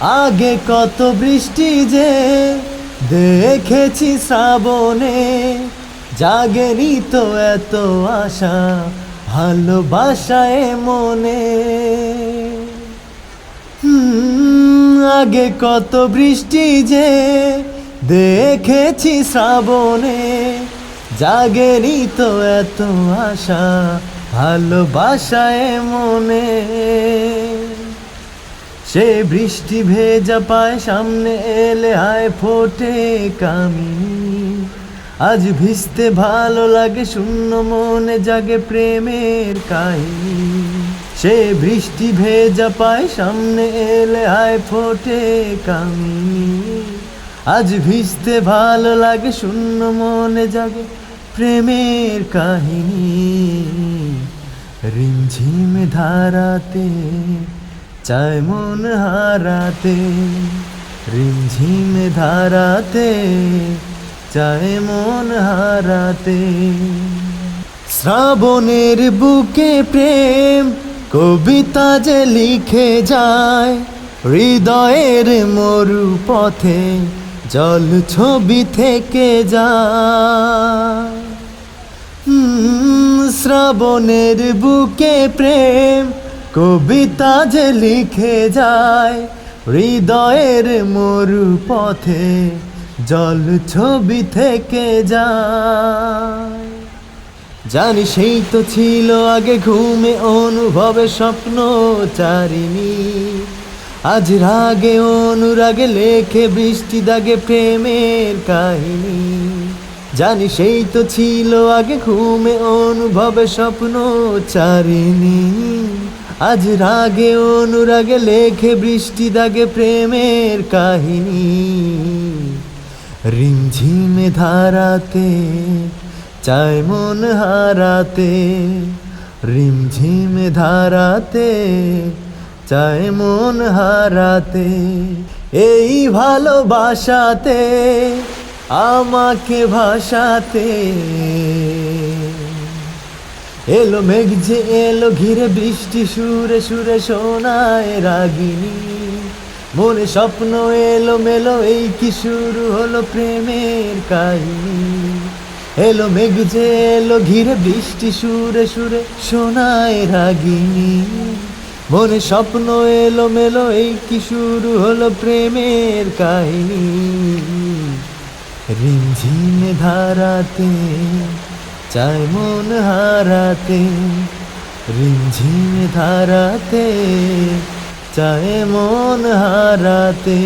আগে কত বৃষ্টি যে দেখেছি শ্রাবণে, জাগেনি তো এত আশা ভালোবাসায় মনে। আগে কত বৃষ্টি যে দেখেছি শ্রাবণে, জাগেনি তো এত আশা ভালোবাসায় মনে। সে বৃষ্টি ভেজা পায় সামনে এলে হায় ফোটে কামিনী। আজ ভিজতে ভালো লাগে শূন্য মনে জাগে প্রেমের কাহিনী। সে বৃষ্টি ভেজা পায় সামনে এলে হায় ফোটে কামিনী। আজ ভিজতে ভালো লাগে শূন্য মনে জাগে প্রেমের কাহিনী। রিমঝিম ধারাতে চায় মন হারাতে, রিমঝিম ধারাতে চায় মন হারাতে। শ্রাবণের বুকে প্রেম কবিতা যে লিখে যায়, হৃদয়ের মরু পথে জল ছবি থেকে যায়। শ্রাবণের বুকে প্রেম কবিতা যে লিখে যায়, হৃদয়ের মরু পথে জল ছবি থেকে যায়। জানি সেই তো ছিল আগে ঘুমে অনুভবে স্বপ্ন চারিণী। আজ রাগে অনুরাগে লেখে বৃষ্টি দাগে প্রেমের কাহিনী। জানি সেই তো ছিল আগে ঘুমে অনুভবে স্বপ্ন চারিণী। আজ রাগে অনুরাগে লেখে বৃষ্টি দাগে প্রেমের কাহিনী। রিমঝিম ধারাতে চায় মন হারাতে, রিমঝিম ধারাতে চায় মন হারাতে। এই ভালোবাসাতে আমাকে ভাসাতে এলো মেঘ যে এলো ঘিরে বৃষ্টি সুরে সুরে শোনায় রাগিনী। মনে স্বপ্ন এলো মেলো এই কি শুরু হলো প্রেমের কাহিনী। এলো মেঘ যে এলো ঘিরে বৃষ্টি সুরে সুরে শোনায় রাগিনী। মনে স্বপ্ন এলো মেলো এই কি শুরু হলো প্রেমের কাহিনী। রিমঝিম ধারাতে চায় মন হারাতে, রিমঝিম ধারাতে চায় মন হারাতে।